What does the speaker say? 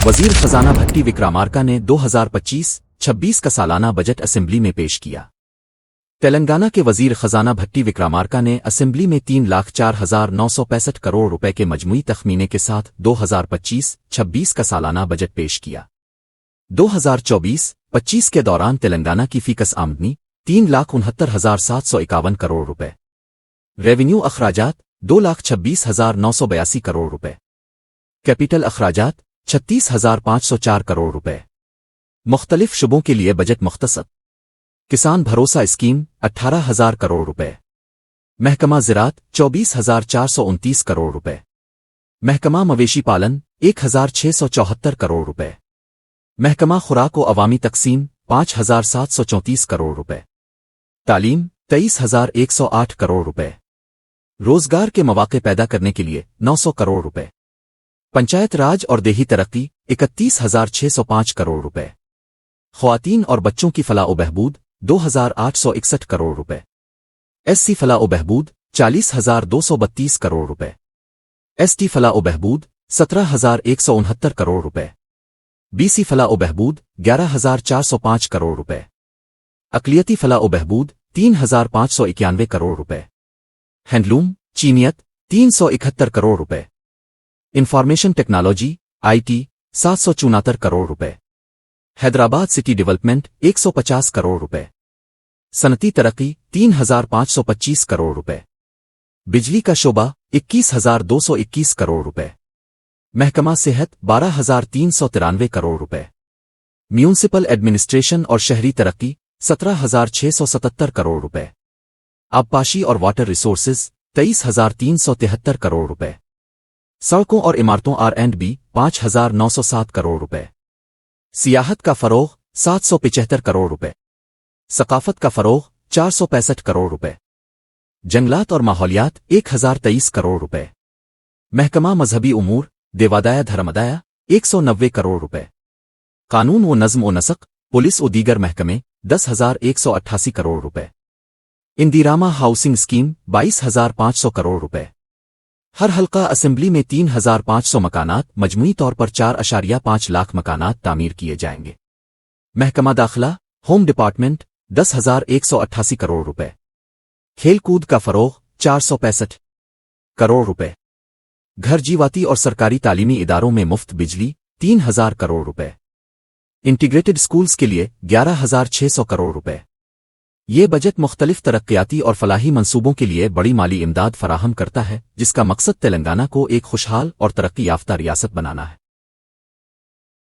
وزیر خزانہ بھٹی وکرامارکا نے 2025-26 کا سالانہ بجٹ اسمبلی میں پیش کیا۔ تلنگانہ کے وزیر خزانہ بھٹی وکرامارکا نے اسمبلی میں 3,04,965 کروڑ روپے کے مجموعی تخمینے کے ساتھ 2025-26 کا سالانہ بجٹ پیش کیا۔ 2024-25 کے دوران تلنگانہ کی فی کس آمدنی 3,69,751 کروڑ روپے، ریونیو اخراجات 2,26,982 کروڑ روپے، کیپٹل اخراجات 36,504 کروڑ روپے۔ مختلف شعبوں کے لیے بجٹ مختص۔ کسان بھروسہ اسکیم 18,000 کروڑ روپے، محکمہ زراعت 24,429 کروڑ روپے، محکمہ مویشی پالن 1,674 کروڑ روپے، محکمہ خوراک و عوامی تقسیم 5,734 کروڑ روپے، تعلیم 23,108 کروڑ روپے، روزگار کے مواقع پیدا کرنے کے لیے 900 کروڑ روپے، پنچایت راج اور دیہی ترقی 31,605 کروڑ روپے، خواتین اور بچوں کی فلاح و بہبود 2,861 کروڑ روپے، ایس سی فلاح و بہبود 40,232 کروڑ روپے، ایس ٹی فلاح و بہبود 17,169 کروڑ روپے، بی سی فلاح و بہبود 11,405 کروڑ روپے، اقلیتی فلاح و بہبود 3,591 کروڑ روپے، ہینڈلوم چینیت 371 کروڑ روپے، information technology I T 774 crore روپے، حیدرآباد سٹی ڈیولپمنٹ 150 کروڑ روپے، صنعتی ترقی 3,525 کروڑ روپے، بجلی کا شعبہ 21,221 کروڑ روپے، محکمہ صحت 12,393 کروڑ روپے، میونسپل ایڈمنسٹریشن اور شہری ترقی 17,677 کروڑ روپے، آبپاشی اور واٹر ریسورسز 23,373 کروڑ روپے، سڑکوں اور عمارتوں R&B 5,907 کروڑ روپے، سیاحت کا فروغ 775 کروڑ روپے، ثقافت کا فروغ 465 کروڑ روپے، جنگلات اور ماحولیات 1,023 کروڑ روپے، محکمہ مذہبی امور دیوادایا دھرمدایا 190 کروڑ روپے، قانون و نظم و نسق پولیس و دیگر محکمے 10,188 کروڑ روپے، اندیراما ہاؤسنگ اسکیم 22,500 کروڑ روپے۔ ہر حلقہ اسمبلی میں 3,500 مکانات مجموعی طور پر 4.5 لاکھ مکانات تعمیر کیے جائیں گے۔ محکمہ داخلہ ہوم ڈپارٹمنٹ 10,188 کروڑ روپے، کھیل کود کا فروغ 465 کروڑ روپے، گھر جیواتی اور سرکاری تعلیمی اداروں میں مفت بجلی 3,000 کروڑ روپے، انٹیگریٹڈ سکولز کے لیے 11,600 کروڑ روپے۔ یہ بجٹ مختلف ترقیاتی اور فلاحی منصوبوں کے لیے بڑی مالی امداد فراہم کرتا ہے، جس کا مقصد تلنگانہ کو ایک خوشحال اور ترقی یافتہ ریاست بنانا ہے۔